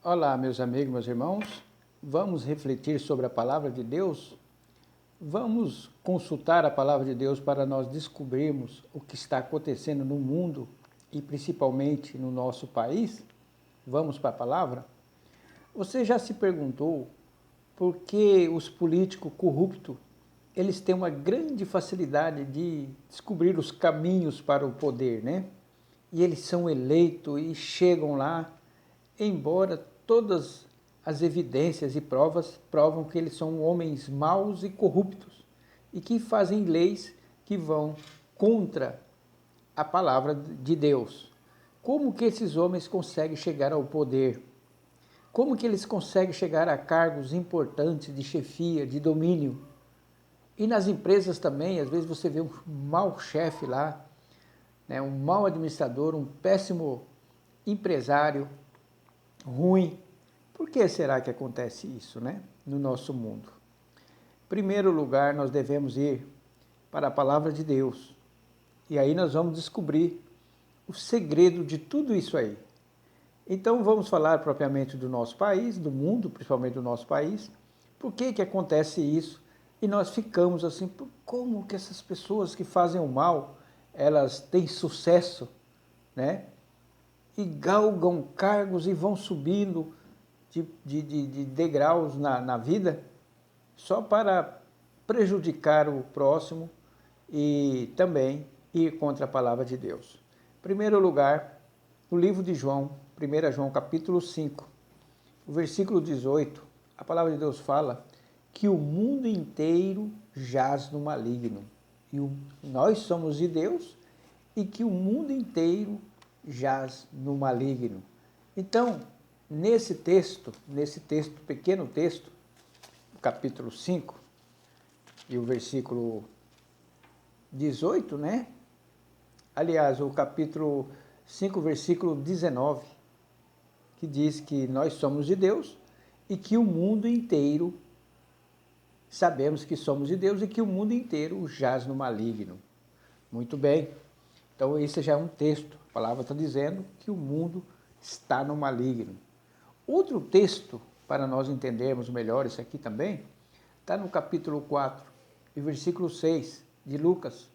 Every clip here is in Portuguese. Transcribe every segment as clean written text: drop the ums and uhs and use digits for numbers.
Olá, meus amigos, meus irmãos. Vamos refletir sobre a palavra de Deus? Vamos consultar a palavra de Deus para nós descobrirmos o que está acontecendo no mundo e principalmente no nosso país? Vamos para a palavra? Você já se perguntou por que os políticos corruptos, eles têm uma grande facilidade de descobrir os caminhos para o poder, né? E eles são eleitos e chegam lá, embora todas as evidências e provas provam que eles são homens maus e corruptos e que fazem leis que vão contra a palavra de Deus. Como que esses homens conseguem chegar ao poder? Como que eles conseguem chegar a cargos importantes de chefia, de domínio? E nas empresas também, às vezes você vê um mau chefe lá, né, um mau administrador, um péssimo empresário, ruim. Por que será que acontece isso, né, no nosso mundo? Em primeiro lugar, nós devemos ir para a palavra de Deus. E aí nós vamos descobrir o segredo de tudo isso aí. Então vamos falar propriamente do nosso país, do mundo, principalmente do nosso país. Por que que acontece isso? E nós ficamos assim, como que essas pessoas que fazem o mal, elas têm sucesso, né? E galgam cargos e vão subindo de degraus na vida só para prejudicar o próximo e também ir contra a palavra de Deus. Em primeiro lugar, no livro de João, 1 João capítulo 5, o versículo 18, a palavra de Deus fala que o mundo inteiro jaz no maligno. E nós somos de Deus e que o mundo inteiro jaz no maligno. Então, nesse texto, pequeno texto, capítulo 5, e o versículo 18, né? Aliás, o capítulo 5, versículo 19, que diz que nós somos de Deus e que o mundo inteiro, sabemos que somos de Deus e que o mundo inteiro jaz no maligno. Muito bem. Então, esse já é um texto. A palavra está dizendo que o mundo está no maligno. Outro texto, para nós entendermos melhor isso aqui também, está no capítulo 4, e versículo 6 de Lucas,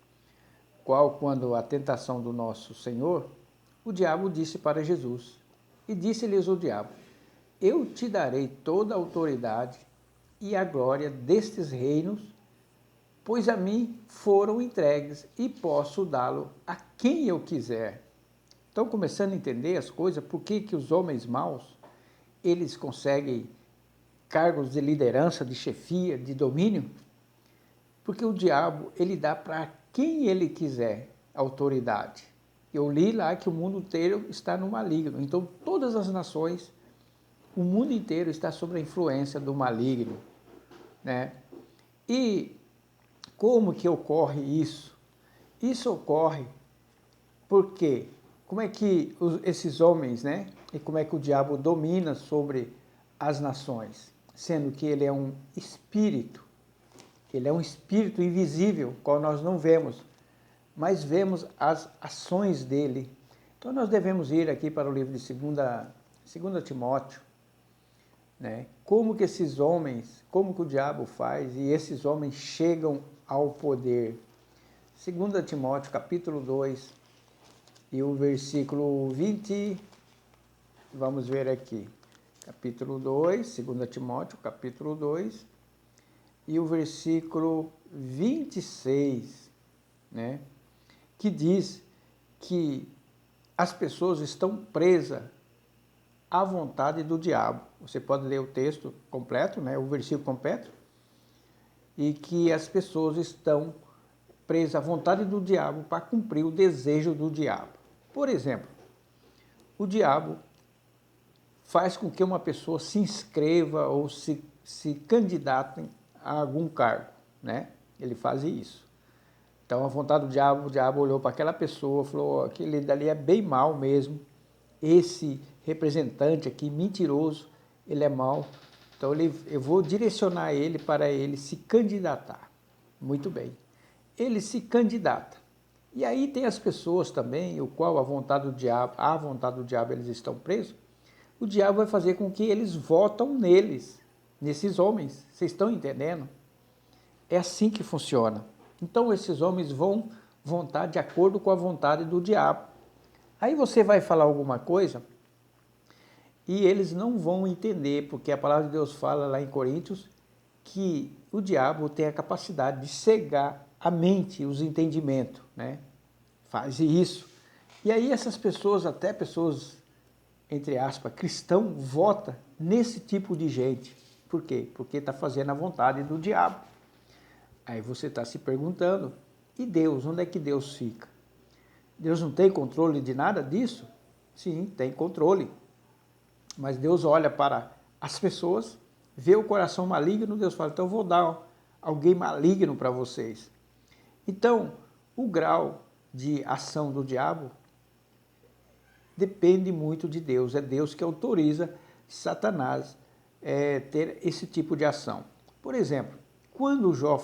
qual, quando a tentação do nosso Senhor, o diabo disse para Jesus, e disse-lhes o diabo, eu te darei toda a autoridade e a glória destes reinos, pois a mim foram entregues e posso dá-lo a quem eu quiser. Estão começando a entender as coisas, por que os homens maus, eles conseguem cargos de liderança, de chefia, de domínio? Porque o diabo, ele dá para quem ele quiser autoridade. Eu li lá que o mundo inteiro está no maligno. Então, todas as nações, o mundo inteiro está sob a influência do maligno, né? E como que ocorre isso? Isso ocorre porque, como é que esses homens, né? E como é que o diabo domina sobre as nações? Sendo que ele é um espírito. Ele é um espírito invisível, qual nós não vemos, mas vemos as ações dele. Então nós devemos ir aqui para o livro de 2 Timóteo, né? Como que esses homens, como que o diabo faz e esses homens chegam ao poder. 2 Timóteo capítulo 2 e o versículo 20, vamos ver aqui. Capítulo 2, 2 Timóteo capítulo 2 e o versículo 26, né? Que diz que as pessoas estão presas à vontade do diabo. Você pode ler o texto completo, né? O versículo completo, e que as pessoas estão presas à vontade do diabo para cumprir o desejo do diabo. Por exemplo, o diabo faz com que uma pessoa se inscreva ou se candidate a algum cargo, né? Ele faz isso. Então, a vontade do diabo, o diabo olhou para aquela pessoa e falou, aquele dali é bem mal mesmo, esse representante aqui, mentiroso, ele é mau, então eu vou direcionar ele para ele se candidatar. Muito bem. Ele se candidata. E aí tem as pessoas também, o qual a vontade do diabo eles estão presos, o diabo vai fazer com que eles votam neles, nesses homens. Vocês estão entendendo? É assim que funciona. Então esses homens vão votar de acordo com a vontade do diabo. Aí você vai falar alguma coisa e eles não vão entender, porque a palavra de Deus fala lá em Coríntios que o diabo tem a capacidade de cegar a mente, os entendimentos, né? Faz isso. E aí essas pessoas, até pessoas, entre aspas, cristão, vota nesse tipo de gente. Por quê? Porque está fazendo a vontade do diabo. Aí você está se perguntando, e Deus? Onde é que Deus fica? Deus não tem controle de nada disso? Sim, tem controle. Mas Deus olha para as pessoas, vê o coração maligno, Deus fala, então eu vou dar alguém maligno para vocês. Então, o grau de ação do diabo depende muito de Deus. É Deus que autoriza Satanás ter esse tipo de ação. Por exemplo, quando Jó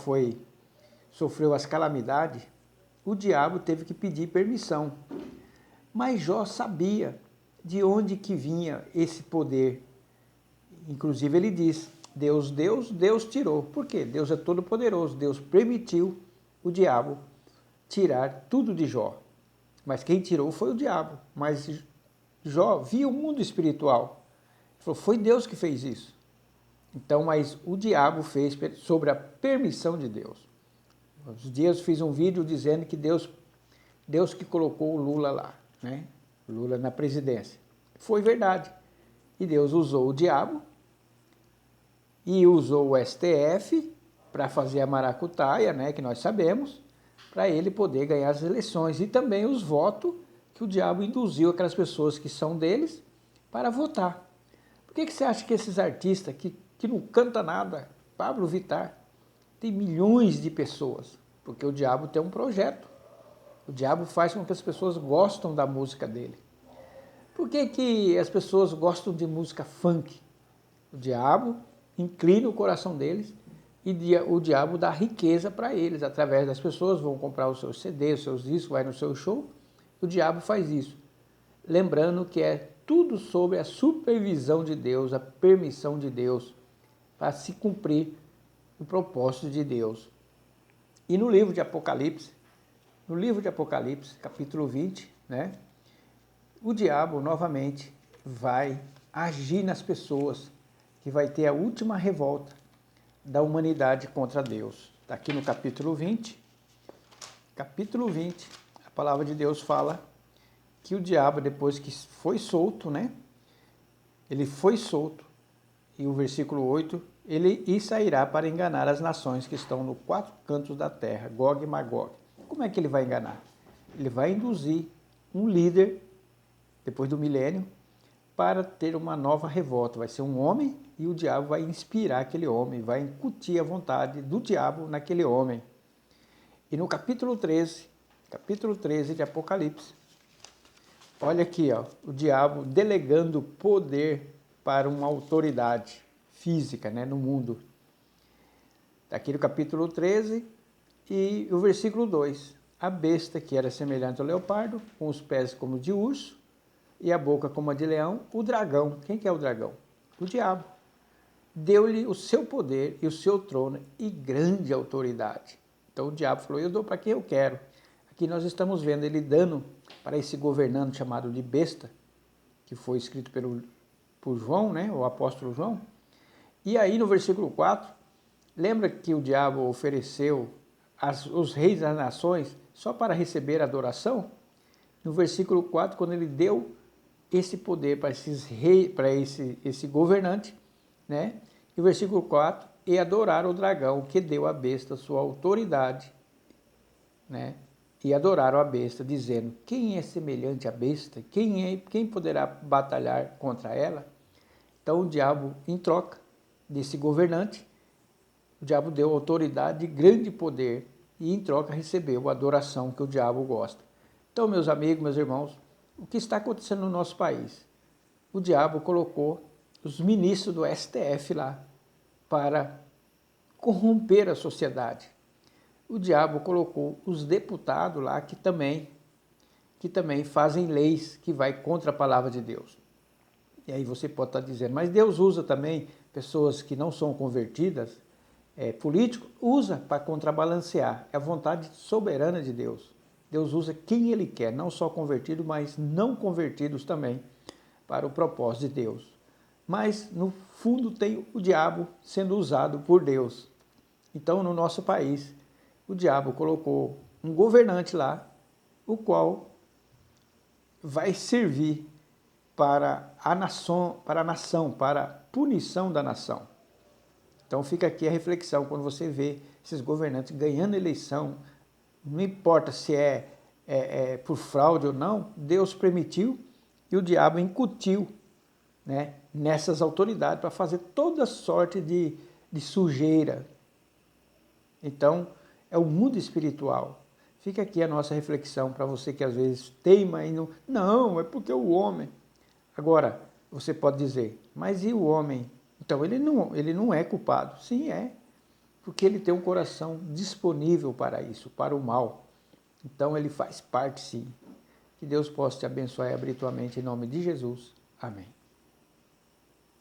sofreu as calamidades, o diabo teve que pedir permissão. Mas Jó sabia de onde que vinha esse poder. Inclusive ele diz, Deus deu, Deus tirou. Por quê? Deus é todo poderoso. Deus permitiu o diabo tirar tudo de Jó. Mas quem tirou foi o diabo. Mas Jó via o mundo espiritual. Ele falou, foi Deus que fez isso. Então, mas o diabo fez sobre a permissão de Deus. Uns dias eu fiz um vídeo dizendo que Deus que colocou o Lula lá, né? Lula na presidência. Foi verdade. E Deus usou o diabo e usou o STF para fazer a maracutaia, né, que nós sabemos, para ele poder ganhar as eleições. E também os votos que o diabo induziu aquelas pessoas que são deles para votar. Por que você acha que esses artistas que não cantam nada, Pablo Vittar, tem milhões de pessoas? Porque o diabo tem um projeto. O diabo faz com que as pessoas gostem da música dele. Por que as pessoas gostam de música funk? O diabo inclina o coração deles e o diabo dá riqueza para eles. Através das pessoas vão comprar os seus CDs, os seus discos, vai no seu show. O diabo faz isso. Lembrando que é tudo sobre a supervisão de Deus, a permissão de Deus, para se cumprir o propósito de Deus. E no livro de Apocalipse, capítulo 20, né, o diabo novamente vai agir nas pessoas, que vai ter a última revolta da humanidade contra Deus. Está aqui no capítulo 20, a palavra de Deus fala que o diabo, depois que foi solto, né, ele foi solto, e o versículo 8, ele sairá para enganar as nações que estão nos quatro cantos da terra, Gog e Magog. Como é que ele vai enganar? Ele vai induzir um líder, depois do milênio, para ter uma nova revolta. Vai ser um homem e o diabo vai inspirar aquele homem, vai incutir a vontade do diabo naquele homem. E no capítulo 13 de Apocalipse, olha aqui, ó, o diabo delegando poder para uma autoridade física, né, no mundo. Aqui no capítulo 13 e o versículo 2. A besta que era semelhante ao leopardo, com os pés como de urso e a boca como a de leão, o dragão. Quem que é o dragão? O diabo. Deu-lhe o seu poder e o seu trono e grande autoridade. Então o diabo falou, eu dou para quem eu quero. Aqui nós estamos vendo ele dando para esse governante chamado de besta, que foi escrito por João, né, o apóstolo João. E aí no versículo 4, lembra que o diabo ofereceu os reis das nações só para receber adoração? No versículo 4, quando ele deu esse poder para esses reis, para esse governante, né? E o versículo 4, e adorar o dragão que deu à besta sua autoridade, né? E adoraram a besta, dizendo, quem é semelhante à besta? Quem poderá batalhar contra ela? Então o diabo, em troca desse governante, o diabo deu autoridade e grande poder e em troca recebeu a adoração que o diabo gosta. Então, meus amigos, meus irmãos, o que está acontecendo no nosso país? O diabo colocou os ministros do STF lá para corromper a sociedade. O diabo colocou os deputados lá que também fazem leis que vai contra a palavra de Deus. E aí você pode estar dizendo, mas Deus usa também pessoas que não são convertidas, político, usa para contrabalancear. É a vontade soberana de Deus. Deus usa quem Ele quer, não só convertidos, mas não convertidos também, para o propósito de Deus. Mas, no fundo, tem o diabo sendo usado por Deus. Então, no nosso país, o diabo colocou um governante lá, o qual vai servir para a nação, para a punição da nação. Então fica aqui a reflexão, quando você vê esses governantes ganhando eleição, não importa se é por fraude ou não, Deus permitiu e o diabo incutiu, né, nessas autoridades para fazer toda sorte de sujeira. Então, é o mundo espiritual. Fica aqui a nossa reflexão para você que às vezes teima e não, é porque o homem. Agora, você pode dizer, mas e o homem? Então, ele não é culpado. Sim, é. Porque ele tem um coração disponível para isso, para o mal. Então, ele faz parte, sim. Que Deus possa te abençoar e abrir tua mente em nome de Jesus. Amém.